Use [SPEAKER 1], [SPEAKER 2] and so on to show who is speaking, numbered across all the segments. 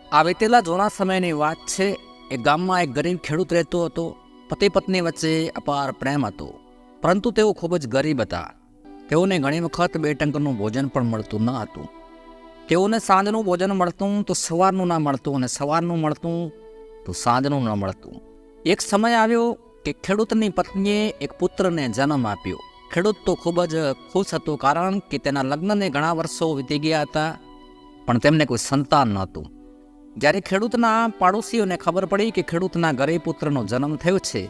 [SPEAKER 1] આ વીતેલા જૂના સમયની વાત છે. એક ગામમાં એક ગરીબ ખેડૂત રહેતો હતો. પતિ પત્ની વચ્ચે અપાર પ્રેમ હતો, પરંતુ તેઓ ખૂબ જ ગરીબ હતા. તેઓને ઘણી વખત 2 ટંકનું ભોજન પણ મળતું ન હતું. તેઓને સાંજનું ભોજન મળતું તો સવારનું ના મળતું, અને સવારનું મળતું તો સાંજનું ન મળતું. એક સમય આવ્યો કે ખેડૂતની પત્નીએ એક પુત્રને જન્મ આપ્યો. ખેડૂત તો ખૂબ જ ખુશ હતો, કારણ કે તેના લગ્નને ઘણા વર્ષો વીતી ગયા હતા, પણ તેમને કોઈ સંતાન નહોતું. જ્યારે ખેડૂતના પાડોશીઓને ખબર પડી કે ખેડૂતના ઘરે પુત્રનો જન્મ થયો છે,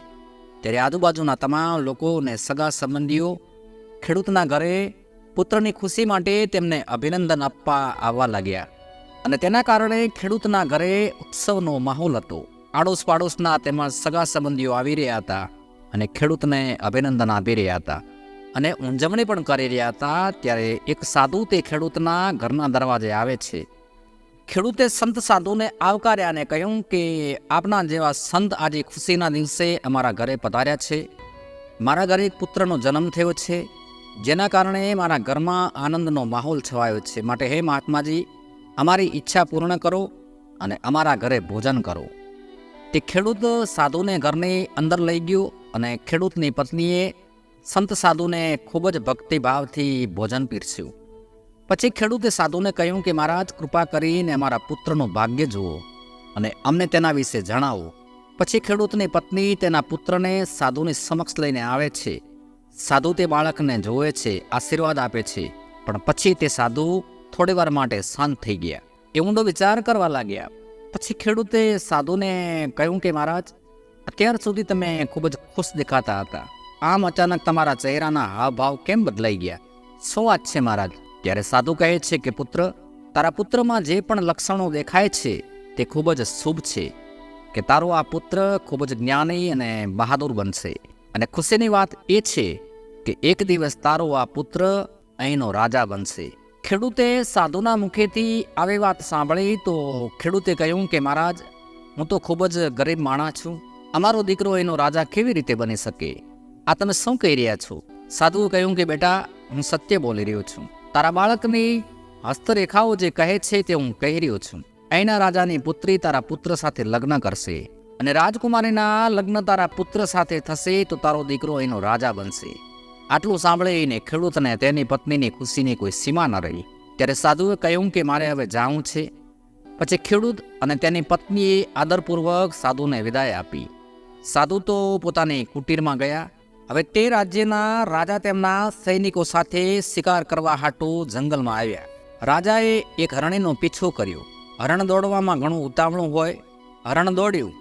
[SPEAKER 1] ત્યારે આજુબાજુના તમામ લોકો અને સગા સંબંધીઓ ખેડૂતના ઘરે પુત્રની ખુશી માટે તેમને અભિનંદન આપવા આવવા લાગ્યા. અને તેના કારણે ખેડૂતના ઘરે ઉત્સવનો માહોલ હતો. આડોશ પાડોશના તેમજ સગા સંબંધીઓ આવી રહ્યા હતા અને ખેડૂતને અભિનંદન આપી રહ્યા હતા અને ઉજવણી પણ કરી રહ્યા હતા. ત્યારે એક સાધુ તે ખેડૂતના ઘરના દરવાજે આવે છે. ખેડૂતે સંત સાધુને આવકાર્યા અને કહ્યું કે આપના જેવા સંત આજે ખુશીના દિવસે અમારા ઘરે પધાર્યા છે. મારા ઘરે એક પુત્રનો જન્મ થયો છે, જેના કારણે મારા ઘરમાં આનંદનો માહોલ છવાયો છે. માટે હે મહાત્માજી, અમારી ઈચ્છા પૂર્ણ કરો અને અમારા ઘરે ભોજન કરો. તે ખેડૂત સાધુને ઘરની અંદર લઈ ગયો અને ખેડૂતની પત્નીએ સંત સાધુને ખૂબ જ ભક્તિભાવથી ભોજન પીરસ્યું. પછી ખેડૂતે સાધુને કહ્યું કે મહારાજ, કૃપા કરીને અમારા પુત્રનું ભાગ્ય જુઓ અને અમને તેના વિશે જણાવો. પછી ખેડૂતની પત્ની તેના પુત્રને સાધુની સમક્ષ લઈને આવે છે. સાધુ તે બાળકને જોવે છે, આશીર્વાદ આપે છે, પણ પછી તે સાધુ થોડીવાર માટે શાંત થઈ ગયા. એ ઊંડો વિચાર કરવા લાગ્યા. પછી ખેડૂતે સાધુને કહ્યું કે મહારાજ, અત્યાર સુધી તમે ખૂબ જ ખુશ દેખાતા હતા, આમ અચાનક તમારા ચહેરાના હાવભાવ કેમ બદલાઈ ગયા? શું વાત છે મહારાજ? ત્યારે સાધુ કહે છે કે પુત્ર, તારા પુત્રમાં જે પણ લક્ષણો દેખાય છે તે ખૂબ જ શુભ છે, કે તારો આ પુત્ર ખૂબ જ જ્ઞાની અને બહાદુર બનશે. અને ખુશીની વાત એ છે કે એક દિવસ તારો આ પુત્ર અહીંનો રાજા બનશે. ખેડૂતે સાધુના મુખેથી આવી વાત સાંભળી તો ખેડૂતે કહ્યું કે મહારાજ, હું તો ખૂબ જ ગરીબ માણસ છું, અમારો દીકરો એનો રાજા કેવી રીતે બની શકે? આ તમે શું કહી રહ્યા છો? સાધુએ કહ્યું કે બેટા, હું સત્ય બોલી રહ્યો છું. તારા બાળકની હસ્તરેખાઓ જે કહે છે તે હું કહી રહ્યો છું. અહીંના રાજાની પુત્રી તારા પુત્ર સાથે લગ્ન કરશે, અને રાજકુમારીના લગ્ન તારા પુત્ર સાથે થશે તો તારો દીકરો અહીંનો રાજા બનશે. આટલું સાંભળીને ખેડૂતને તેની પત્નીની ખુશીની કોઈ સીમા ન રહી. ત્યારે સાધુએ કહ્યું કે મારે હવે જાવું છે. પછી ખેડૂત અને તેની પત્નીએ આદરપૂર્વક સાધુને વિદાય આપી. સાધુ તો પોતાની કુટીરમાં ગયા. હવે તે રાજ્યના રાજા તેમના સૈનિકો સાથે શિકાર કરવા હાટુ જંગલમાં આવ્યા. રાજાએ એક હરણીનો પીછો કર્યો. હરણ દોડવામાં ઘણું ઉતાવળું હોય. હરણ દોડ્યું.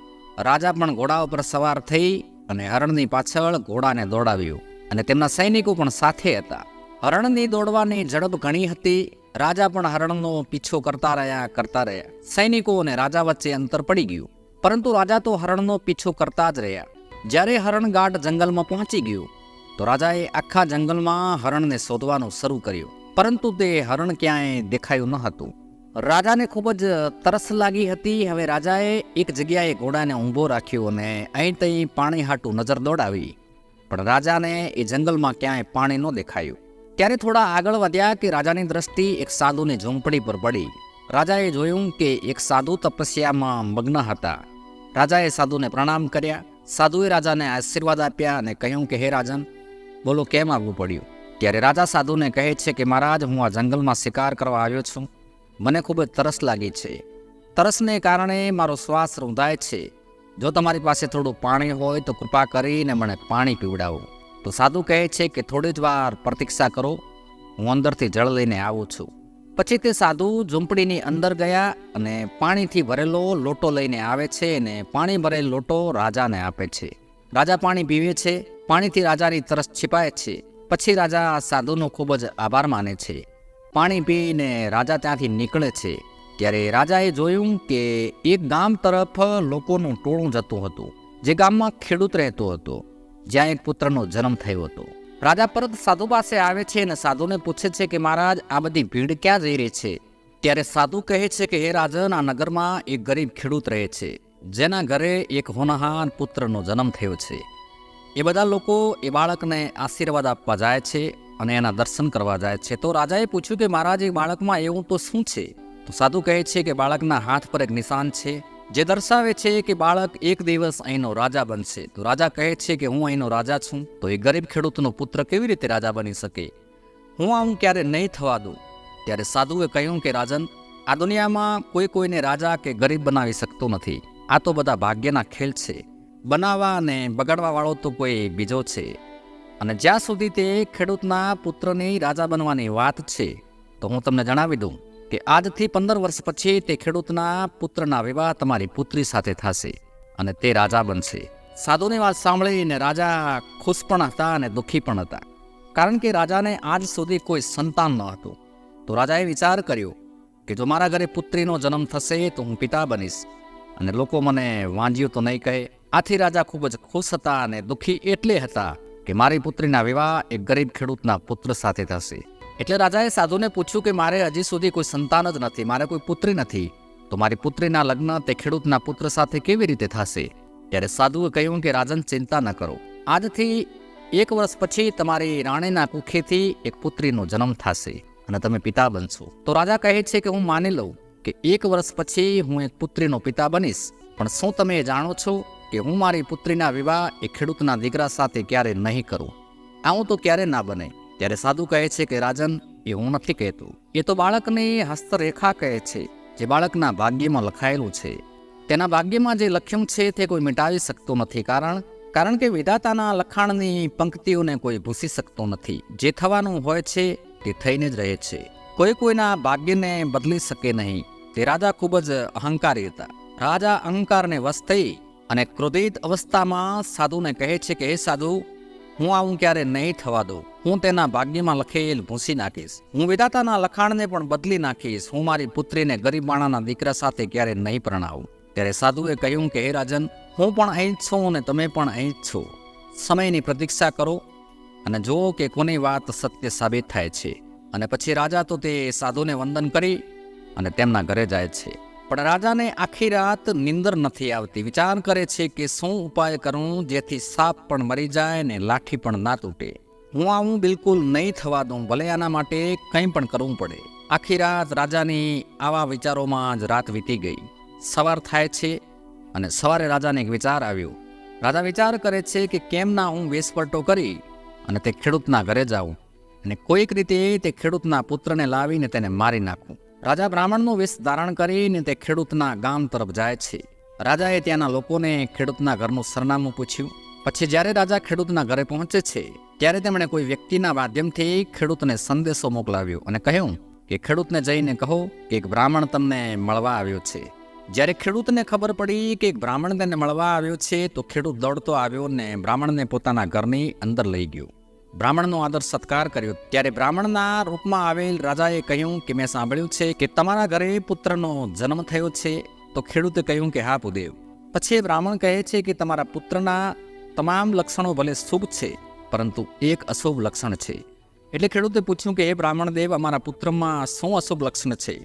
[SPEAKER 1] રાજા પણ ઘોડા ઉપર સવાર થઈ અને હરણની પાછળ ઘોડાને દોડાવ્યું, અને તેમના સૈનિકો પણ સાથે હતા. હરણની દોડવાની ઝડપ ઘણી હતી. રાજા પણ હરણનો પીછો કરતા રહ્યા. સૈનિકો અને રાજા વચ્ચે અંતર પડી ગયું, પરંતુ રાજા તો હરણનો પીછો કરતા જ રહ્યા. જ્યારે હરણગાઢ જંગલમાં પહોંચી ગયું તો રાજાએ આખા જંગલમાં હરણને શોધવાનું શરૂ કર્યું, પરંતુ તે હરણ ક્યાંય દેખાયું ન હતું. રાજાને ખૂબ જ તરસ લાગી હતી. હવે રાજાએ એક જગ્યાએ ઘોડાને ઊભો રાખ્યો અને અહીં ત્યાં પાણી હાટું નજર દોડાવી, પણ રાજાને એ જંગલમાં ક્યાંય પાણી ન દેખાયું. ત્યારે થોડા આગળ વધ્યા કે રાજાની દ્રષ્ટિ એક સાધુની ઝૂંપડી પર પડી. રાજાએ જોયું કે એક સાધુ તપસ્યામાં મગ્ન હતા. રાજાએ સાધુને પ્રણામ કર્યા. સાધુએ રાજાને આશીર્વાદ આપ્યા અને કહ્યું કે હે રાજન, બોલો કેમ આવવું પડ્યું? ત્યારે રાજા સાધુને કહે છે કે મહારાજ, હું આ જંગલમાં શિકાર કરવા આવ્યો છું. મને ખૂબ જ તરસ લાગી છે. તરસને કારણે મારો શ્વાસ રૂંધાય છે. જો તમારી પાસે થોડું પાણી હોય તો કૃપા કરીને મને પાણી પીવડાવો. તો સાધુ કહે છે કે થોડી જ વાર પ્રતીક્ષા કરો, હું અંદરથી જળ લઈને આવું છું. પછી તે સાધુ ઝૂંપડીની અંદર ગયા અને પાણીથી ભરેલો લોટો લઈને આવે છે અને પાણી ભરેલો લોટો રાજાને આપે છે. રાજા પાણી પીવે છે. પાણીથી રાજાની તરસ छिपाય છે. પછી રાજા સાધુનો ખૂબ જ આભાર માને છે. પાણી પીને રાજા ત્યાંથી નીકળે છે. ત્યારે રાજાએ જોયું કે એક ગામ તરફ લોકોનું ટોળું જતું હતું, જે ગામમાં ખેડૂત રહેતો હતો, જ્યાં એક પુત્રનો જન્મ થયો હતો. રાજા પરત સાધુ પાસે આવે છે અને સાધુને પૂછે છે કે મહારાજ, આ બધી ભીડ ક્યાં જઈ રહી છે? ત્યારે સાધુ કહે છે કે હે રાજન, આ નગરમાં એક ગરીબ ખેડૂત રહે છે, જેના ઘરે એક હોનહાર પુત્રનો જન્મ થયો છે. એ બધા લોકો એ બાળકને આશીર્વાદ આપવા જાય છે અને એના દર્શન કરવા જાય છે. તો રાજાએ પૂછ્યું કે મહારાજ, એ બાળકમાં એવું તો શું છે? તો સાધુ કહે છે કે બાળકના હાથ પર એક નિશાન છે જે દર્શાવે છે કે બાળક એક દિવસ અહીંનો રાજા બનશે. તો રાજા કહે છે કે હું અહીંનો રાજા છું, તો એ ગરીબ ખેડૂતનો પુત્ર કેવી રીતે રાજા બની શકે? હું આવું ક્યારે નહીં થવા દઉં. ત્યારે સાધુએ કહ્યું કે રાજન, આ દુનિયામાં કોઈ કોઈને રાજા કે ગરીબ બનાવી શકતો નથી. આ તો બધા ભાગ્યના ખેલ છે. બનાવવા અને બગાડવા વાળો તો કોઈ બીજો છે. અને જ્યાં સુધી તે ખેડૂતના પુત્રની રાજા બનવાની વાત છે, તો હું તમને જણાવી દઉં કે આજથી 15 વર્ષ પછી તે ખેડૂતના પુત્રના વિવાહ તમારી પુત્રી સાથે થશે અને તે રાજા બનશે. સાધુની વાત સાંભળીને રાજા ખુશ પણ હતા અને દુઃખી પણ હતા, કારણ કે રાજાને આજ સુધી કોઈ સંતાન ન હતું. તો રાજાએ વિચાર કર્યો કે જો મારા ઘરે પુત્રીનો જન્મ થશે તો હું પિતા બનીશ અને લોકો મને વાંજ્યું તો નહીં કહે. આથી રાજા ખૂબ જ ખુશ હતા અને દુઃખી એટલે હતા કે મારી પુત્રીના વિવાહ એક ગરીબ ખેડૂતના પુત્ર સાથે થશે. એટલે રાજાએ સાધુને પૂછ્યું કે મારે હજી સુધી કોઈ સંતાન જ નથી, મારે કોઈ પુત્રી નથી, તો મારી પુત્રીના લગ્ન તે ખેડૂતના પુત્ર સાથે કેવી રીતે થશે? ત્યારે સાધુએ કહ્યું કે રાજન, ચિંતા ન કરો. આજથી 1 વર્ષ પછી તમારી રાણીના કુખેથી એક પુત્રીનો જન્મ થશે અને તમે પિતા બનશો. તો રાજા કહે છે કે હું માની લઉં કે 1 વર્ષ પછી હું એક પુત્રીનો પિતા બનીશ, પણ શું તમે જાણો છો કે હું મારી પુત્રીના વિવાહ એક ખેડૂતના દીકરા સાથે ક્યારે નહીં કરું? આવું તો ક્યારે ના બને. ત્યારે સાધુ કહે છે કે રાજન, એ હું નથી કહેતું, એ તો બાળકની હસ્તરેખા કહે છે, જે બાળકના ભાગ્યમાં લખાયેલું છે. તેના ભાગ્યમાં જે લખ્યું છે તે કોઈ મિટાવી શકતો નથી, કારણ કે વિધાતાના લખાણની પંક્તિઓને કોઈ ભૂસી શકતો નથી. જે થવાનું હોય છે તે થઈને જ રહે છે. કોઈ કોઈના ભાગ્યને બદલી શકે નહીં. તે રાજા ખૂબ જ અહંકારી હતા. રાજા અહંકારને વશ થઈ અને ક્રોધિત અવસ્થામાં સાધુને કહે છે કે હે સાધુ, હું આવું ક્યારે નહીં થવા દઉં. હું તેના ભાગ્યમાં લખેલ ભૂંસી નાખીશ. હું વિધાતાના લખાણને પણ બદલી નાખીશ. હું મારી પુત્રીને ગરીબ માણાના દીકરા સાથે ક્યારે નહીં પરણાવું. ત્યારે સાધુએ કહ્યું કે હે રાજન, હું પણ અહીં જ છું અને તમે પણ અહીં જ છો. સમયની પ્રતીક્ષા કરો અને જુઓ કે કોની વાત સત્ય સાબિત થાય છે. અને પછી રાજા તો તે સાધુને વંદન કરી અને તેમના ઘરે જાય છે. પણ રાજાને આખી રાત નિંદર નથી આવતી. વિચાર કરે છે કે શું ઉપાય કરું જેથી સાપ પણ મરી જાય ને લાઠી પણ ના તૂટે. હું આવું બિલકુલ નહીં થવા દઉં, ભલે આના માટે કંઈ પણ કરવું પડે. આખી રાત રાજાની આવા વિચારોમાં જ રાત વીતી ગઈ. સવાર થાય છે અને સવારે રાજાને એક વિચાર આવ્યો. રાજા વિચાર કરે છે કે કેમ ના હું વેશપટ્ટો કરી અને તે ખેડૂતના ઘરે જાઉં અને કોઈક રીતે તે ખેડૂતના પુત્રને લાવીને તેને મારી નાખું. રાજા બ્રાહ્મણનો વેશ ધારણ કરીને તે ખેડૂતના ગામ તરફ જાય છે. રાજાએ ત્યાંના લોકોને ખેડૂતના ઘરનું સરનામું પૂછ્યું. પછી જ્યારે રાજા ખેડૂતના ઘરે પહોંચે છે ત્યારે તેમણે કોઈ વ્યક્તિના માધ્યમથી ખેડૂતને સંદેશો મોકલાવ્યો અને કહ્યું કે ખેડૂતને જઈને કહો કે એક બ્રાહ્મણ તમને મળવા આવ્યો છે. જ્યારે ખેડૂતને ખબર પડી કે એક બ્રાહ્મણ તેને મળવા આવ્યો છે તો ખેડૂત દોડતો આવ્યો ને બ્રાહ્મણને પોતાના ઘરની અંદર લઈ ગયો. બ્રાહ્મણનો આદર સત્કાર કર્યો. ત્યારે બ્રાહ્મણના રૂપમાં આવેલ રાજાએ કહ્યું કે મેં સાંભળ્યું છે કે તમારા ઘરે પુત્રનો જન્મ થયો છે. તો ખેડૂતે કહ્યું કે હા ભૂદેવ. પછી બ્રાહ્મણ કહે છે કે તમારા પુત્રના તમામ લક્ષણો ભલે શુભ છે, પરંતુ એક અશુભ લક્ષણ છે. એટલે ખેડૂતે પૂછ્યું કે એ બ્રાહ્મણ દેવ, અમારા પુત્રમાં શું અશુભ લક્ષણ છે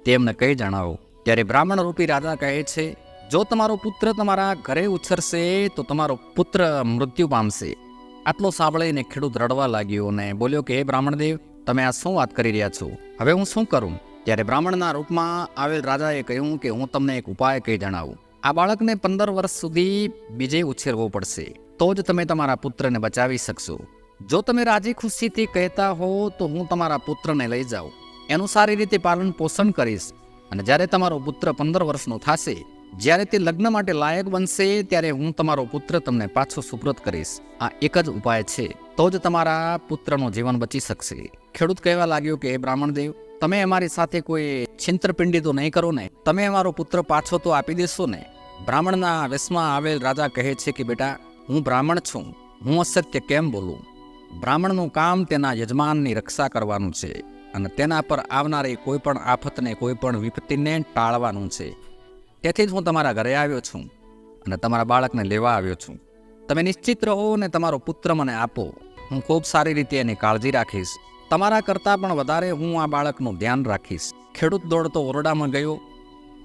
[SPEAKER 1] તે એમને કહી જણાવો. ત્યારે બ્રાહ્મણ રૂપી રાજા કહે છે, જો તમારો પુત્ર તમારા ઘરે ઉછરશે તો તમારો પુત્ર મૃત્યુ પામશે. આટલો સાંભળીને ખેડૂત રડવા લાગ્યો અને બોલ્યો કે હે બ્રાહ્મણદેવ, તમે આ શું વાત કરી રહ્યા છો? હવે હું શું કરું? ત્યારે બ્રાહ્મણના રૂપમાં આવેલ રાજાએ કહ્યું કે હું તમને એક ઉપાય કહી જણાવું. આ બાળકને 15 વર્ષ સુધી બીજે ઉછેરવો પડશે, તો જ તમે તમારા પુત્રને બચાવી શકશો. જો તમે રાજી ખુશીથી કહેતા હો તો હું તમારા પુત્રને લઈ જાઉં, એનું સારી રીતે પાલન પોષણ કરીશ અને જ્યારે તમારો પુત્ર 15 વર્ષનો થશે, જ્યારે તે લગ્ન માટે લાયક બનશે ત્યારે હું તમારો પુત્ર તમને પાછો સુપ્રત કરીશ. આ એક જ ઉપાય છે, તો જ તમારા પુત્રનું જીવન બચી શકશે. ખેડૂત કહેવા લાગ્યો કે હે બ્રાહ્મણદેવ, તમે અમારી સાથે કોઈ છિંતરપિંડી તો નહીં કરો ને? તમે અમારો પુત્ર પાછો તો આપી દેશો ને? બ્રાહ્મણના વેશમાં આવેલ રાજા કહે છે કે બેટા, હું બ્રાહ્મણ છું, હું અસત્ય કેમ બોલું? બ્રાહ્મણનું કામ તેના યજમાનની રક્ષા કરવાનું છે અને તેના પર આવનારી કોઈ પણ આફતને, કોઈ પણ વિપત્તિને ટાળવાનું છે. તેથી જ હું તમારા ઘરે આવ્યો છું અને તમારા બાળકને લેવા આવ્યો છું. તમે નિશ્ચિત રહો ને તમારો પુત્ર મને આપો. હું ખૂબ સારી રીતે એની કાળજી રાખીશ. તમારા કરતાં પણ વધારે હું આ બાળકનું ધ્યાન રાખીશ. ખેડૂત દોડતો ઓરડામાં ગયો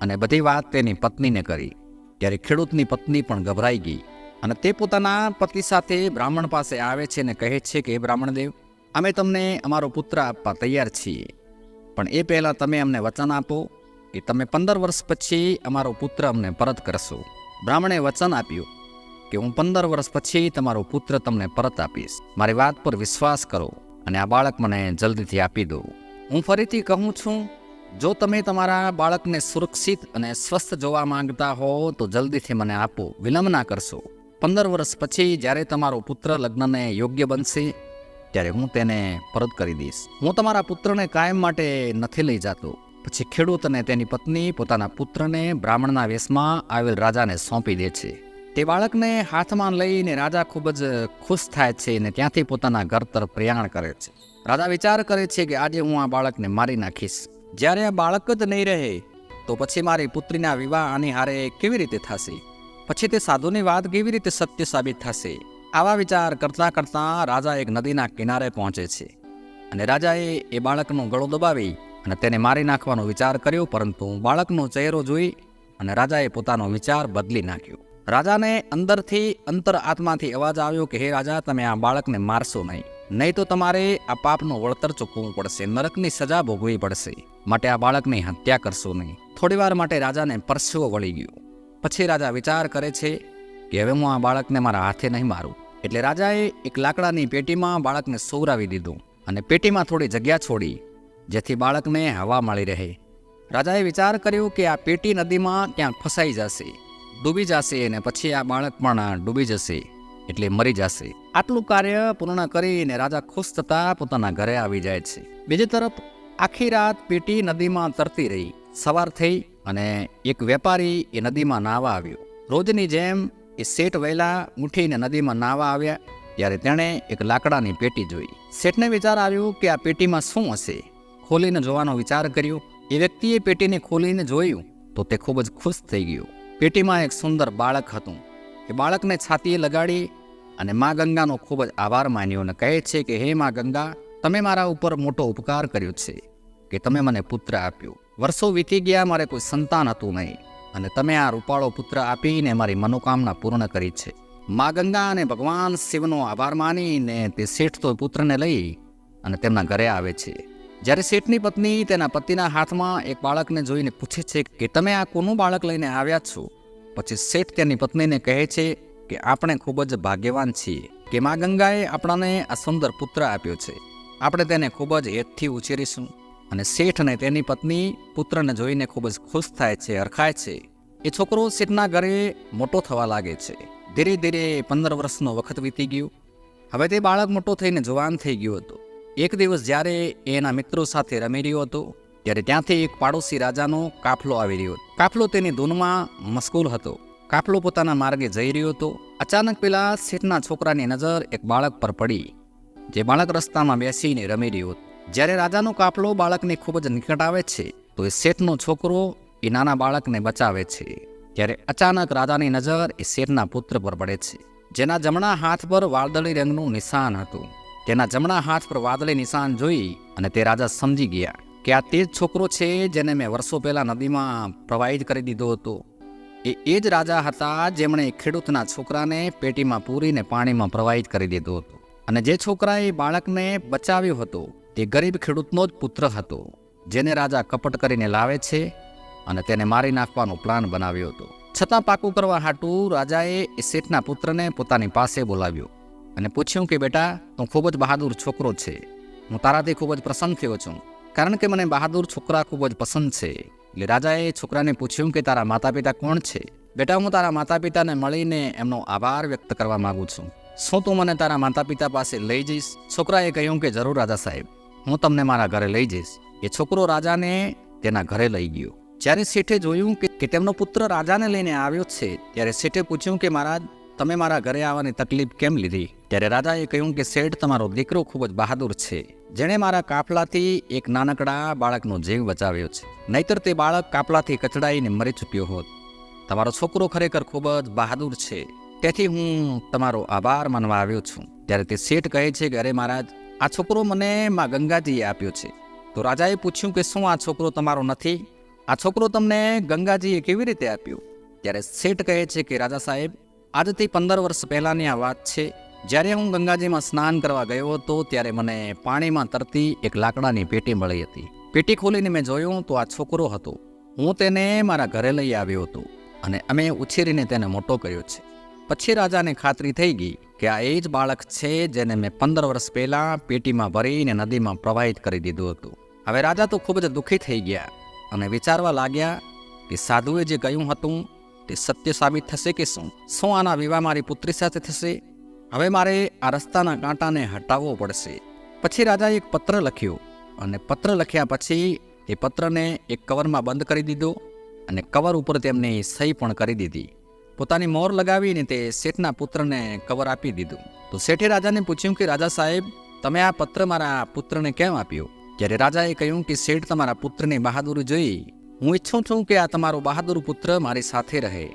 [SPEAKER 1] અને બધી વાત તેની પત્નીને કરી. ત્યારે ખેડૂતની પત્ની પણ ગભરાઈ ગઈ અને તે પોતાના પતિ સાથે બ્રાહ્મણ પાસે આવે છે અને કહે છે કે હે બ્રાહ્મણદેવ, અમે તમને અમારો પુત્ર આપવા તૈયાર છીએ, પણ એ પહેલાં તમે અમને વચન આપો કે તમે 15 વર્ષ પછી અમારો પુત્ર અમને પરત કરશો. બ્રાહ્મણે વચન આપ્યું કે હું 15 વર્ષ પછી તમારો પુત્ર તમને પરત આપીશ. મારી વાત પર વિશ્વાસ કરો અને આ બાળક મને જલ્દીથી આપી દો. હું ફરીથી કહું છું, જો તમે તમારા બાળકને સુરક્ષિત અને સ્વસ્થ જોવા માંગતા હો તો જલ્દીથી મને આપો, વિલંબ ના કરશો. 15 વર્ષ પછી જ્યારે તમારો પુત્ર લગ્નને યોગ્ય બનશે ત્યારે હું તેને પરત કરી દઈશ. હું તમારા પુત્રને કાયમ માટે નથી લઈ જતો. પછી ખેડૂત અને તેની પત્ની પોતાના પુત્રને બ્રાહ્મણના વેશમાં આવેલ રાજાને સોંપી દે છે. તે બાળકને હાથમાં લઈને રાજા ખૂબ જ ખુશ થાય છે અને ત્યાંથી પોતાના ઘર તરફ પ્રયાણ કરે છે. રાજા વિચાર કરે છે કે આજે હું આ બાળકને મારી નાખીશ. જ્યારે આ બાળક જ નહીં રહે તો પછી મારી પુત્રીના વિવાહ આની હારે કેવી રીતે થશે? પછી તે સાધુની વાત કેવી રીતે સત્ય સાબિત થશે? આવા વિચાર કરતાં કરતાં રાજા એક નદીના કિનારે પહોંચે છે અને રાજાએ એ બાળકનો ગળો દબાવી અને તેને મારી નાખવાનો વિચાર કર્યો, પરંતુ બાળકનો ચહેરો જોઈ અને રાજાએ પોતાનો વિચાર બદલી નાખ્યો. રાજાને અંદરથી અંતર આત્માથી અવાજ આવ્યો કે હે રાજા, તમે આ બાળકને મારશો નહીં તો તમારે આ પાપનું વળતર ચૂકવવું પડશે, નરકની સજા ભોગવવી પડશે. માટે આ બાળકની હત્યા કરશો નહીં. થોડીવાર માટે રાજાને પરસેવો વળી ગયો. પછી રાજા વિચાર કરે છે કે હવે હું આ બાળકને મારા હાથે નહીં મારું. એટલે રાજાએ એક લાકડાની પેટીમાં બાળકને સુવરાવી દીધું અને પેટીમાં થોડી જગ્યા છોડી જેથી બાળકને હવા મળી રહે. રાજાએ વિચાર કર્યો કે આ પેટી નદીમાં ક્યાંક ફસાઈ જશે, ડૂબી જશે અને પછી આ બાળક પણ ડૂબી જશે એટલે મરી જશે. આટલું કાર્ય પૂર્ણ કરીને રાજા ખુશ થતા પોતાના ઘરે આવી જાય છે. બીજી તરફ આખી રાત પેટી નદીમાં તરતી રહી. સવાર થઈ અને એક વેપારી એ નદીમાં નાહવા આવ્યો. રોજની જેમ એ શેઠ વહેલા ઉઠીને નદીમાં નાહવા આવ્યા ત્યારે તેણે એક લાકડાની પેટી જોઈ. શેઠને વિચાર આવ્યો કે આ પેટીમાં શું હશે. ખોલીને જોવાનો વિચાર કર્યો. એ વ્યક્તિએ પેટીને ખોલીને જોયું તો તે ખૂબ જ ખુશ થઈ ગયો. પેટીમાં એક સુંદર બાળક હતું. એ બાળકને છાતીએ લગાડી અને મા ગંગાનો ખૂબ જ આભાર માન્યો અને કહે છે કે હે મા ગંગા, તમે મારા ઉપર મોટો ઉપકાર કર્યો છે કે તમે મને પુત્ર આપ્યો. વર્ષો વીતી ગયા, મારે કોઈ સંતાન હતું નહીં અને તમે આ રૂપાળો પુત્ર આપીને મારી મનોકામના પૂર્ણ કરી છે. મા ગંગા અને ભગવાન શિવનો આભાર માનીને તે શેઠ તો પુત્રને લઈ અને તેમના ઘરે આવે છે. જ્યારે શેઠની પત્ની તેના પતિના હાથમાં એક બાળકને જોઈને પૂછે છે કે તમે આ કોનું બાળક લઈને આવ્યા છો? પછી શેઠ તેની પત્નીને કહે છે કે આપણે ખૂબ જ ભાગ્યવાન છીએ કે મા ગંગાએ આપણાને આ સુંદર પુત્ર આપ્યો છે. આપણે તેને ખૂબ જ હેતથી ઉછેરીશું. અને શેઠ અને તેની પત્ની પુત્રને જોઈને ખૂબ જ ખુશ થાય છે, હરખાય છે. એ છોકરો શેઠના ઘરે મોટો થવા લાગે છે. ધીરે ધીરે 15 વર્ષનો વખત વીતી ગયું. હવે તે બાળક મોટો થઈને જવાન થઈ ગયો હતો. એક દિવસ જ્યારે એના મિત્રો સાથે રમી રહ્યો હતો ત્યારે ત્યાંથી એક પાડોશી રાજાનો કાફલો આવી રહ્યો હતો. કાફલો તેની ધૂનમાં મશગુલ હતો. કાફલો પોતાના માર્ગે જઈ રહ્યો હતો. અચાનક પેલા શેઠના છોકરાની નજર એક બાળક પર પડી, જે બાળક રસ્તામાં બેસીને રમી રહ્યો હતો. જ્યારે રાજાનો કાફલો બાળકની ખૂબ જ નિકટ આવે છે તો એ શેઠનો છોકરો એ નાના બાળકને બચાવે છે. ત્યારે અચાનક રાજાની નજર એ શેઠના પુત્ર પર પડે છે, જેના જમણા હાથ પર વાદળી રંગનું નિશાન હતું. તેના જમણા હાથ પર વાદળી નિશાન જોઈ અને તે રાજા સમજી ગયા કે આ તે જ છોકરો છે જેને મેં વર્ષો પહેલાં નદીમાં પ્રવાહિત કરી દીધો હતો. એ જ રાજા હતા જેમણે ખેડૂતના છોકરાને પેટીમાં પૂરીને પાણીમાં પ્રવાહિત કરી દીધો હતો. અને જે છોકરાએ બાળકને બચાવ્યો હતો તે ગરીબ ખેડૂતનો જ પુત્ર હતો, જેને રાજા કપટ કરીને લાવે છે અને તેને મારી નાખવાનો પ્લાન બનાવ્યો હતો. છતાં પાકું કરવા હાટુ રાજાએ એ શેઠના પુત્રને પોતાની પાસે બોલાવ્યો અને પૂછ્યું કે બેટા, તું ખૂબ જ બહાદુર છોકરો છે. હું તારાથી ખૂબ જ પ્રસન્ન થયો છું કારણ કે મને બહાદુર છોકરા ખૂબ જ પસંદ છે. એટલે રાજાએ છોકરાને પૂછ્યું કે તારા માતા પિતા કોણ છે? બેટા, હું તારા માતા પિતાને મળીને એમનો આભાર વ્યક્ત કરવા માગું છું. શું તું મને તારા માતા પિતા પાસે લઈ જઈશ? છોકરાએ કહ્યું કે જરૂર રાજા સાહેબ, હું તમને મારા ઘરે લઈ જઈશ. એ છોકરો રાજાને તેના ઘરે લઈ ગયો. જ્યારે શેઠે જોયું કે તેમનો પુત્ર રાજાને લઈને આવ્યો છે ત્યારે શેઠે પૂછ્યું કે મહારાજ, તમે મારા ઘરે આવવાની તકલીફ કેમ લીધી? ત્યારે રાજાએ કહ્યું કે શેઠ, તમારો દીકરો ખૂબ જ બહાદુર છે, જેણે મારા કાફલાથી એક નાનકડા બાળકનો જીવ બચાવ્યો છે. નહીતર તે બાળક કાફલાથી કચડાઈને મરી ચૂક્યો હોત. તમારો છોકરો ખરેખર ખૂબ જ બહાદુર છે, તેથી હું તમારો આભાર માનવા આવ્યો છું. ત્યારે તે શેઠ કહે છે કે અરે મહારાજ, આ છોકરો મને મા ગંગાજીએ આપ્યો છે. તો રાજાએ પૂછ્યું કે શું આ છોકરો તમારો નથી? આ છોકરો તમને ગંગાજીએ કેવી રીતે આપ્યો? ત્યારે શેઠ કહે છે કે રાજા સાહેબ, આજથી 15 વર્ષ પહેલાંની આ વાત છે. જ્યારે હું ગંગાજીમાં સ્નાન કરવા ગયો હતો ત્યારે મને પાણીમાં તરતી એક લાકડાની પેટી મળી હતી. પેટી ખોલીને મેં જોયું તો આ છોકરો હતો. હું તેને મારા ઘરે લઈ આવ્યો હતો અને અમે ઉછેરીને તેને મોટો કર્યો છે. પછી રાજાને ખાતરી થઈ ગઈ કે આ એ જ બાળક છે જેને મેં 15 વર્ષ પહેલાં પેટીમાં ભરીને નદીમાં પ્રવાહિત કરી દીધું હતું. હવે રાજા તો ખૂબ જ દુઃખી થઈ ગયા અને વિચારવા લાગ્યા કે સાધુએ જે કહ્યું હતું તે સત્ય સાબિત થશે કે શું આના વિવાહ મારી પુત્રી સાથે થશે? હવે મારે આ રસ્તાના કાંટાને હટાવવો પડશે. પછી રાજાએ એક પત્ર લખ્યો અને પત્ર લખ્યા પછી એ પત્રને એક કવરમાં બંધ કરી દીધો અને કવર ઉપર તેમની સહી પણ કરી દીધી. પોતાની મોર લગાવીને તે શેઠના પુત્રને કવર આપી દીધું. તો શેઠે રાજાને પૂછ્યું કે રાજા સાહેબ, તમે આ પત્ર મારા પુત્રને કેમ આપ્યો? જ્યારે રાજાએ કહ્યું કે શેઠ, તમારા પુત્રની બહાદુરી જોઈ હું ઈચ્છું છું કે આ તમારો બહાદુર પુત્ર મારી સાથે રહે.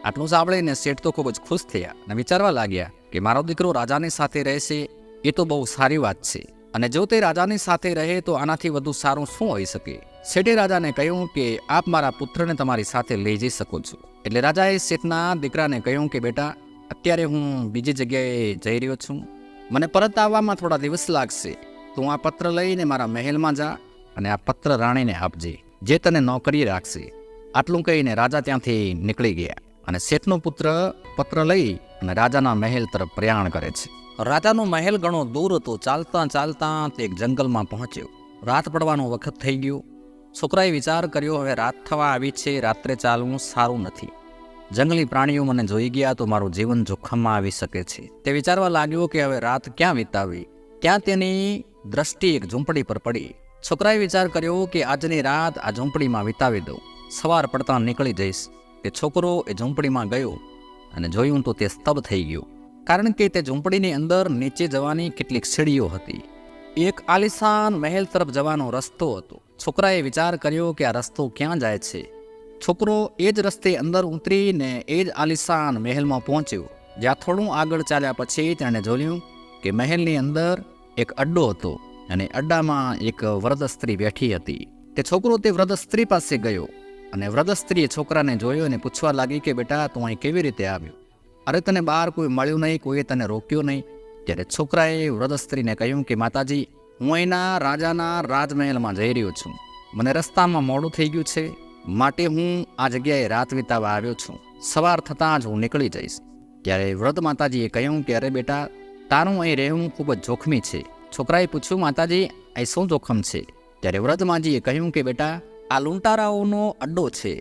[SPEAKER 1] આટલું સાંભળીને શેઠ તો ખૂબ જ ખુશ થયા અને વિચારવા લાગ્યા કે મારો દીકરો રાજાની સાથે રહેશે એ તો બહુ સારી વાત છે, અને જો તે રાજાની સાથે રહે તો આનાથી વધુ સારું શું હોઈ શકે? શેઠે રાજાને કહ્યું કે આપ મારા પુત્રને તમારી સાથે લઈ જઈ શકો છો. એટલે રાજાએ શેઠના દીકરાને કહ્યું કે બેટા, અત્યારે હું બીજી જગ્યાએ જઈ રહ્યો છું, મને પરત આવવામાં થોડા દિવસ લાગશે. તું આ પત્ર લઈને મારા મહેલમાં જા અને આ પત્ર રાણીને આપજે, જે તને નોકરી રાખશે. આટલું કહીને રાજા ત્યાંથી નીકળી ગયા અને શેઠનો પુત્ર પત્ર લઈ અને રાજાના મહેલ તરફ પ્રયાણ કરે છે. રાજાનો મહેલ ઘણો દૂર હતો. ચાલતા ચાલતા તે એક જંગલમાં પહોંચ્યો. રાત પડવાનો વખત થઈ ગયો. છોકરાએ વિચાર કર્યો, હવે રાત થવા આવી છે, રાત્રે ચાલવું સારું નથી. જંગલી પ્રાણીઓ મને જોઈ ગયા તો મારું જીવન જોખમમાં આવી શકે છે. તે વિચારવા લાગ્યો કે હવે રાત ક્યાં વિતાવી. ત્યાં તેની દ્રષ્ટિ એક ઝૂંપડી પર પડી. છોકરાએ વિચાર કર્યો કે આજની રાત આ ઝૂંપડીમાં વિતાવી દઉં, સવાર પડતા નીકળી જઈશ. તે છોકરો એ ઝૂંપડીમાં ગયો અને જોયું તો તે સ્તબ્ધ થઈ ગયો, કારણ કે તે ઝૂંપડીની અંદર નીચે જવાની કેટલીક સીડીઓ હતી. એક આલિશાન મહેલ તરફ જવાનો રસ્તો હતો. છોકરાએ વિચાર કર્યો કે આ રસ્તો ક્યાં જાય છે. છોકરો એ જ રસ્તે અંદર ઉતરીને એ જ આલિશાન મહેલમાં પહોંચ્યો. જ્યાં થોડું આગળ ચાલ્યા પછી તેણે જોયું કે મહેલની અંદર એક અડ્ડો હતો અને અડ્ડામાં એક વૃદ્ધ સ્ત્રી બેઠી હતી. તે છોકરો તે વૃદ્ધ સ્ત્રી પાસે ગયો અને વૃદ્ધ સ્ત્રીએ છોકરાને જોયો અને પૂછવા લાગી કે બેટા, તું અહીં કેવી રીતે આવ્યો? અરે, તને બહાર કોઈ મળ્યું નહીં, કોઈએ તને રોક્યો નહીં? ત્યારે છોકરાએ વૃદ્ધ સ્ત્રીને કહ્યું કે માતાજી, હું અહીંના રાજાના રાજમહેલમાં જઈ રહ્યો છું. મને રસ્તામાં મોડું થઈ ગયું છે, માટે હું આ જગ્યાએ રાત વિતાવવા આવ્યો છું. સવાર થતાં જ હું નીકળી જઈશ. ત્યારે વૃદ્ધ માતાજીએ કહ્યું કે અરે બેટા, તારું અહીં રહેવું ખૂબ જ જોખમી છે. છોકરાએ પૂછ્યું, માતાજી, અહીં શું જોખમ છે? ત્યારે વૃદ્ધ માજીએ કહ્યું કે બેટા, આ લૂંટારાઓનો અડ્ડો છે.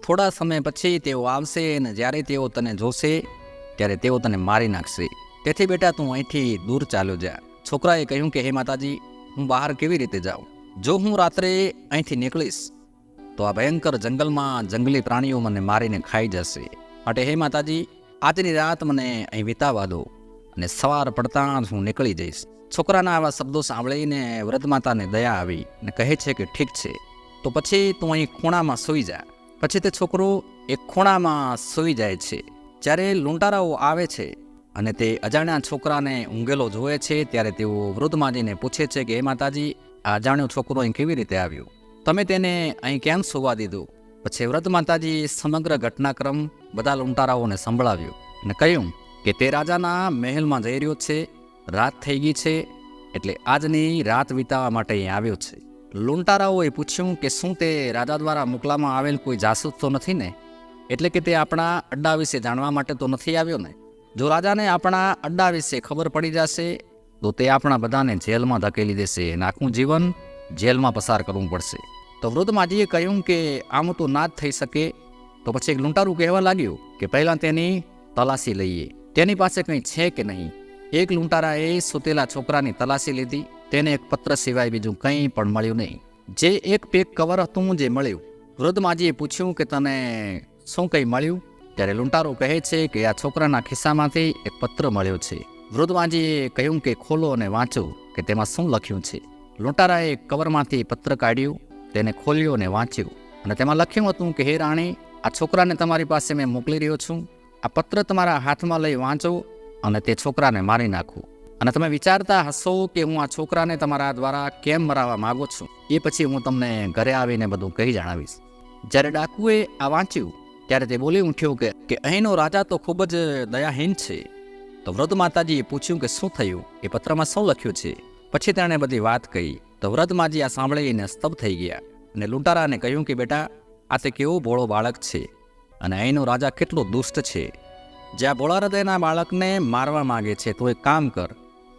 [SPEAKER 1] થોડા સમય પછી તેઓ આવશે અને જ્યારે તેઓ તને જોશે ત્યારે તેઓ તને મારી નાખશે. તેથી બેટા, તું અહીંથી દૂર ચાલ્યો જા. છોકરાએ કહ્યું કે હે માતાજી, હું બહાર કેવી રીતે જાઉં? જો હું રાત્રે અહીંથી નીકળીશ તો આ ભયંકર જંગલમાં જંગલી પ્રાણીઓ મને મારીને ખાઈ જશે. માટે હે માતાજી, આજની રાત મને અહીં વિતાવવા દો અને સવાર પડતાં જ હું નીકળી જઈશ. છોકરાના આવા શબ્દો સાંભળીને વૃદ્ધ માતાને દયા આવી અને કહે છે કે ઠીક છે, તો પછી તું અહીં ખૂણામાં સૂઈ જા. પછી તે છોકરો એક ખૂણામાં સૂઈ જાય છે. જ્યારે લૂંટારાઓ આવે છે અને તે અજાણ્યા છોકરાને ઊંઘેલો જોવે છે ત્યારે તેઓ વૃદ્ધ માજીને પૂછે છે કે હે માતાજી, આ અજાણ્યો છોકરો અહીં કેવી રીતે આવ્યો? તમે તેને અહીં કેમ સુવા દીધું? પછી વૃદ્ધ માતાજીએ સમગ્ર ઘટનાક્રમ બધા લૂંટારાઓને સંભળાવ્યો અને કહ્યું કે તે રાજાના મહેલમાં જઈ રહ્યો છે, રાત થઈ ગઈ છે, એટલે આજની રાત વિતાવવા માટે અહીં આવ્યો છે. લૂંટારાઓએ પૂછ્યું કે શું તે રાજા દ્વારા મોકલામાં આવેલ કોઈ જાસૂસ તો નથી ને? એટલે કે તે આપણા અડ્ડા વિશે જાણવા માટે તો નથી આવ્યો ને? જો રાજાને આપણા અડ્ડા વિશે ખબર પડી જશે તો તે આપણા બધાને જેલમાં ધકેલી દેશે અને આખું જીવન જેલમાં પસાર કરવું પડશે. તો વૃદ્ધ માજીએ કહ્યું કે આમ તો ના જ થઈ શકે. તો પછી એક લૂંટારું કહેવા લાગ્યું કે પહેલાં તેની તલાશી લઈએ, તેની પાસે કંઈ છે કે નહીં. એક લૂંટારાએ સૂતેલા છોકરાની તલાશી લીધી. તેને એક પત્ર સિવાય બીજું કંઈ પણ મળ્યું નહીં. જે એક પેક કવર હતું જે મળ્યું. વૃદ્ધ માજીએ પૂછ્યું કે તને શું કંઈ મળ્યું? ત્યારે લૂંટારો કહે છે કે આ છોકરાના ખિસ્સામાંથી એક પત્ર મળ્યો છે. વૃદ્ધ માજીએ કહ્યું કે ખોલો અને વાંચો કે તેમાં શું લખ્યું છે. લૂંટારાએ કવરમાંથી પત્ર કાઢ્યું, તેને ખોલ્યો અને વાંચ્યું અને તેમાં લખ્યું હતું કે હે રાણી, આ છોકરાને તમારી પાસે મેં મોકલી રહ્યો છું. આ પત્ર તમારા હાથમાં લઈ વાંચો અને તે છોકરાને મારી નાખું. અને તમે વિચારતા હશો કે હું આ છોકરાને તમારા દ્વારા કેમ મરાવવા માગું છું. એ પછી હું તમને ઘરે આવીને બધું કહી જણાવીશ. જ્યારે ડાકુએ આ વાંચ્યું ત્યારે તે બોલી ઉઠ્યો કે અહીંનો રાજા તો ખૂબ જ દયાહીન છે. તો વૃદ્ધ માતાજીએ પૂછ્યું કે શું થયું? એ પત્રમાં શું લખ્યું છે? પછી તેણે બધી વાત કહી. તો વૃદ્ધ માજી આ સાંભળીને સ્તબ્ધ થઈ ગયા અને લૂંટારાને કહ્યું કે બેટા, આ તે કેવો ભોળો બાળક છે, અને અહીંનો રાજા કેટલો દુષ્ટ છે. જ્યાં ભોળા હૃદયના બાળકને મારવા માગે છે, તો એક કામ કર,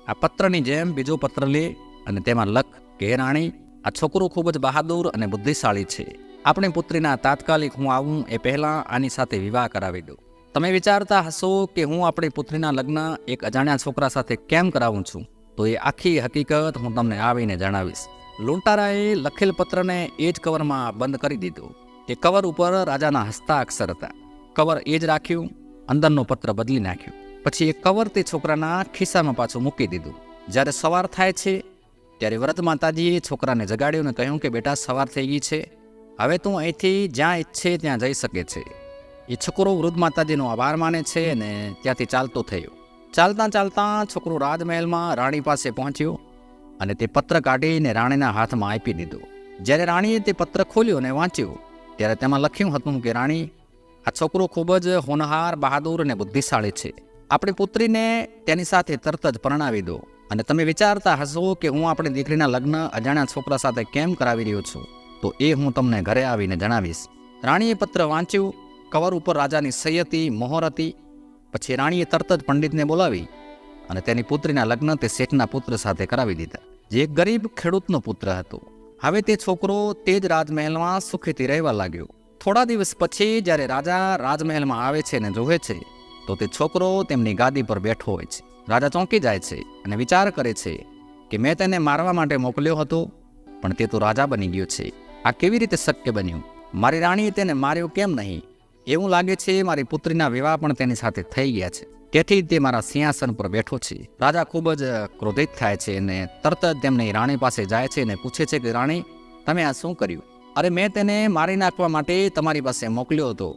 [SPEAKER 1] આ પત્રની જેમ બીજો પત્ર લે અને તેમાં લખ કે હે રાણી, આ છોકરો ખૂબ જ બહાદુર અને બુદ્ધિશાળી છે. આપણી પુત્રીના તાત્કાલિક હું આવું એ પહેલાં આની સાથે વિવાહ કરાવી દઉં. તમે વિચારતા હશો કે હું આપણી પુત્રીના લગ્ન એક અજાણ્યા છોકરા સાથે કેમ કરાવું છું, તો એ આખી હકીકત હું તમને આવીને જણાવીશ. લૂંટારાએ લખેલ પત્રને એ જ કવરમાં બંધ કરી દીધું. એ કવર ઉપર રાજાના હસ્તાક્ષર હતા. કવર એ જ રાખ્યું, અંદરનો પત્ર બદલી નાખ્યું. પછી એ કવર તે છોકરાના ખિસ્સામાં પાછું મૂકી દીધું. જ્યારે સવાર થાય છે ત્યારે વ્રત માતાજીએ છોકરાને જગાડ્યો અને કહ્યું કે બેટા, સવાર થઈ ગઈ છે, હવે તું અહીંથી જ્યાં ઈચ્છે ત્યાં જઈ શકે છે. એ છોકરો વૃદ્ધ માતાજીનો આભાર માને છે અને ત્યાંથી ચાલતો થયો. ચાલતા ચાલતા છોકરો રાજમહેલમાં રાણી પાસે પહોંચ્યો અને તે પત્ર કાઢીને રાણીના હાથમાં આપી દીધો. જ્યારે રાણીએ તે પત્ર ખોલ્યો અને વાંચ્યો ત્યારે તેમાં લખ્યું હતું કે રાણી, આ છોકરો ખૂબ જ હોનહાર, બહાદુર અને બુદ્ધિશાળી છે. આપણી પુત્રીને તેની સાથે તરત જ પરણાવી દો. અને તમે વિચારતા હશો કે હું આપણી દીકરીના લગ્ન અજાણ્યા છોકરા સાથે કેમ કરાવી રહ્યો છું, તો એ હું તમને ઘરે આવીને જણાવીશ. રાણીએ પત્ર વાંચ્યું. કવર ઉપર રાજાની સહી હતી, મોહર હતી. પછી રાણીએ તરત જ પંડિતને બોલાવી અને તેની પુત્રીના લગ્ન તે શેઠના પુત્ર સાથે કરાવી દીધા, જે એક ગરીબ ખેડૂતનો પુત્ર હતો. હવે તે છોકરો તે જ રાજમહેલમાં સુખેથી રહેવા લાગ્યો. થોડા દિવસ પછી જ્યારે રાજા રાજમહેલમાં આવે છે અને જોવે છે તો તે છોકરો તેમની ગાદી પર બેઠો હોય છે. રાજા ચોંકી જાય છે અને વિચાર કરે છે કે મેં તેને મારવા માટે મોકલ્યો હતો, પણ તે તો રાજા બની ગયો છે. આ કેવી રીતે શક્ય બન્યું? મારી રાણીએ તેને માર્યો કેમ નહીં? એવું લાગે છે મારી પુત્રીના વિવાહ પણ તેની સાથે થઈ ગયા છે, તેથી તે મારા સિંહાસન પર બેઠો છે. રાજા ખૂબ જ ક્રોધિત થાય છે અને તરત જ તેમની રાણી પાસે જાય છે અને પૂછે છે કે રાણી, તમે આ શું કર્યું? અરે, મેં તેને મારી નાખવા માટે તમારી પાસે મોકલ્યો હતો,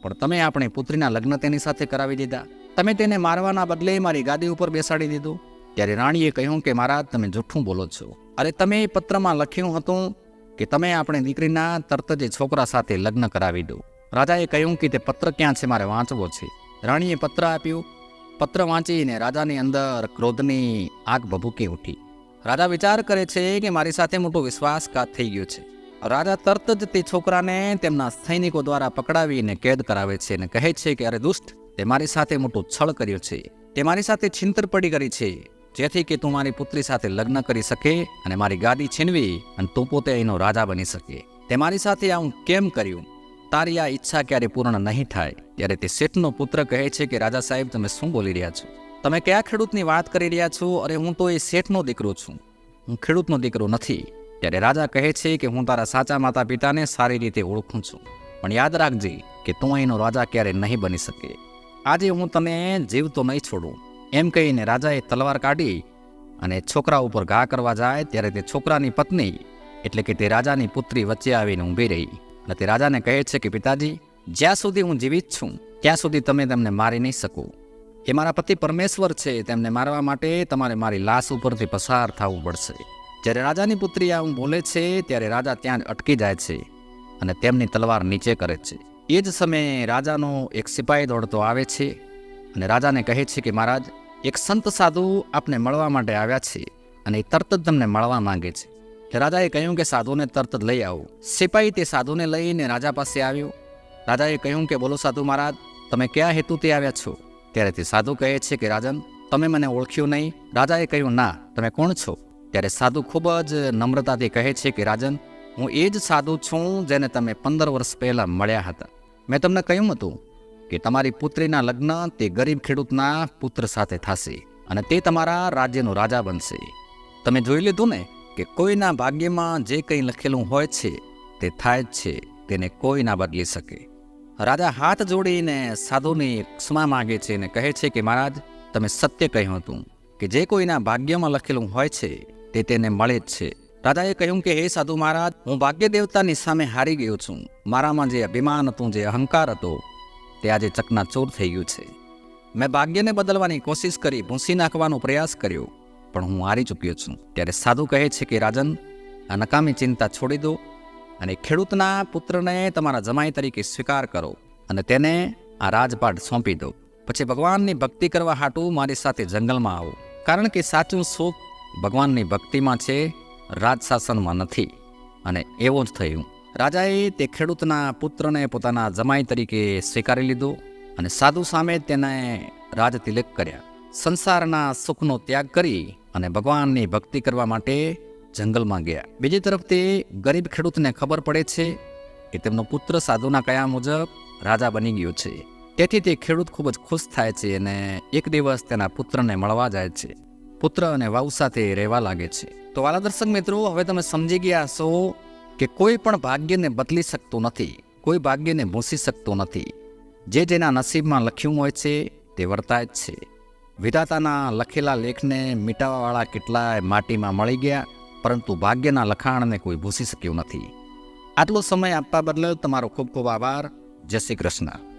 [SPEAKER 1] પણ તમે આપણી પુત્રીના લગ્ન તેની સાથે કરાવી દીધા. તમે તેને મારવાના બદલે મારી ગાદી ઉપર બેસાડી દીધું. ત્યારે રાણીએ કહ્યું કે મહારાજ, તમે જૂઠું બોલો છો. અરે, તમે એ પત્રમાં લખ્યું હતું કે તમે આપણી દીકરીના તરત જ છોકરા સાથે લગ્ન કરાવી દો. રાજાએ કહ્યું કે તે પત્ર ક્યાં છે, મારે વાંચવો છે. રાણીએ પત્ર આપ્યું. પત્ર વાંચીને રાજાની અંદર ક્રોધની આગ ભભૂકી ઉઠી. રાજા વિચાર કરે છે કે મારી સાથે મોટો વિશ્વાસઘાત થઈ ગયો છે. રાજા તરત જ તે છોકરાને તેમના સૈનિકો દ્વારા પકડાવીને કેદ કરાવે છે અને કહે છે કે અરે દુષ્ટ, તે મારી સાથે મોટો છળ કર્યો છે. તે મારી સાથે છિંતરપડી કરી છે, જેથી કે તું મારી પુત્રી સાથે લગ્ન કરી શકે અને મારી ગાદી છીનવી અને તું પોતે અહીંનો રાજા બની શકે. તે મારી સાથે આવું કેમ કર્યું? તારી આ ઈચ્છા ક્યારે પૂર્ણ નહીં થાય. ત્યારે તે શેઠનો પુત્ર કહે છે કે રાજા સાહેબ, તમે શું બોલી રહ્યા છો? તમે કયા ખેડૂતની વાત કરી રહ્યા છો? અરે, હું તો એ શેઠનો દીકરો છું, હું ખેડૂતનો દીકરો નથી. ત્યારે રાજા કહે છે કે હું તારા સાચા માતા પિતાને સારી રીતે ઓળખું છું, પણ યાદ રાખજે કે તું અહીંનો રાજા ક્યારે નહીં બની શકે. આજે હું તને જીવતો નહીં છોડું. એમ કહીને રાજાએ તલવાર કાઢી અને છોકરા ઉપર ઘા કરવા જાય ત્યારે તે છોકરાની પત્ની એટલે કે તે રાજાની પુત્રી વચ્ચે આવીને ઊભી રહી અને તે રાજાને કહે છે કે પિતાજી, જ્યાં સુધી હું જીવિત છું ત્યાં સુધી તમે તેમને મારી નહીં શકો. એ મારા પતિ પરમેશ્વર છે, તેમને મારવા માટે તમારે મારી લાશ ઉપરથી પસાર થવું પડશે. જ્યારે રાજાની પુત્રી આવું બોલે છે ત્યારે રાજા ત્યાં જ અટકી જાય છે અને તેમની તલવાર નીચે કરે છે. એ જ સમયે રાજાનો એક સિપાહી દોડતો આવે છે અને રાજાને કહે છે કે મહારાજ, એક સંત સાધુ આપને મળવા માટે આવ્યા છે અને એ તરત જ તમને મળવા માંગે છે. રાજાએ કહ્યું કે સાધુને તરત જ લઈ આવો. સિપાહી તે સાધુને લઈને રાજા પાસે આવ્યો. રાજાએ કહ્યું કે બોલો સાધુ મહારાજ, તમે કયા હેતુથી આવ્યા છો? ત્યારે તે સાધુ કહે છે કે રાજન, તમે મને ઓળખ્યું નહીં? રાજાએ કહ્યું, ના, તમે કોણ છો? ત્યારે સાધુ ખૂબ જ નમ્રતાથી કહે છે કે રાજન, હું એ જ સાધુ છું જેને તમે 15 વર્ષ પહેલાં મળ્યા હતા. મેં તમને કહ્યું હતું કે તમારી પુત્રીના લગ્ન તે ગરીબ ખેડૂતના પુત્ર સાથે થશે અને તે તમારા રાજ્યનો રાજા બનશે. તમે જોઈ લીધું ને કે કોઈના ભાગ્યમાં જે કંઈ લખેલું હોય છે તે થાય જ છે, તેને કોઈ ના બદલી શકે. રાજા હાથ જોડીને સાધુની ક્ષમા માગે છે અને કહે છે કે મહારાજ, તમે સત્ય કહ્યું હતું કે જે કોઈના ભાગ્યમાં લખેલું હોય છે તે તેને મળે જ છે. રાજાએ કહ્યું કે હે સાધુ મહારાજ, હું ભાગ્ય દેવતાની સામે હારી ગયો છું. મારામાં જે અભિમાન હતું, જે અહંકાર હતો, તે આજે ચકનાચૂર થઈ ગયું છે. મેં ભાગ્યને બદલવાની કોશિશ કરી, ભૂંસી નાખવાનો પ્રયાસ કર્યો, પણ હું હારી ચૂક્યો છું. ત્યારે સાધુ કહે છે કે રાજન, આ નકામી ચિંતા છોડી દો અને ખેડૂતના પુત્રને તમારા જમાઈ તરીકે સ્વીકાર કરો અને તેને આ રાજપાટ સોંપી દો. પછી ભગવાનની ભક્તિ કરવા હાટું મારી સાથે જંગલમાં આવો, કારણ કે સાચું સુખ ભગવાનની ભક્તિમાં છે, રાજશાસનમાં નથી. અને એવું જ થયું. રાજાએ તે ખેડૂતના પુત્રને પોતાના જમાઈ તરીકે સ્વીકારી લીધો અને સાધુ સામે તેને રાજતિલક કર્યા. સંસારના સુખનો ત્યાગ કરી અને ભગવાનની ભક્તિ કરવા માટે જંગલમાં ગયા. બીજી તરફ તે ગરીબ ખેડૂતને ખબર પડે છે કે તેમનો પુત્ર સાધુના કયા મુજબ રાજા બની ગયો છે. તેથી તે ખેડૂત ખૂબ જ ખુશ થાય છે અને એક દિવસ તેના પુત્રને મળવા જાય છે. પુત્ર અને વહુ સાથે રહેવા લાગે છે. તો વાલા દર્શક મિત્રો, હવે તમે સમજી ગયા છો કે કોઈ પણ ભાગ્યને બદલી શકતું નથી, કોઈ ભાગ્યને ભૂંસી શકતું નથી. જે જેના નસીબમાં લખ્યું હોય છે તે વર્તાય જ છે. વિધાતાના લખેલા લેખને મિટાવવાવાળા કેટલાય માટીમાં મળી ગયા, પરંતુ ભાગ્યના લખાણને કોઈ ભૂંસી શક્યું નથી. આટલો સમય આપવા બદલ તમારો ખૂબ ખૂબ આભાર. જય શ્રી કૃષ્ણ.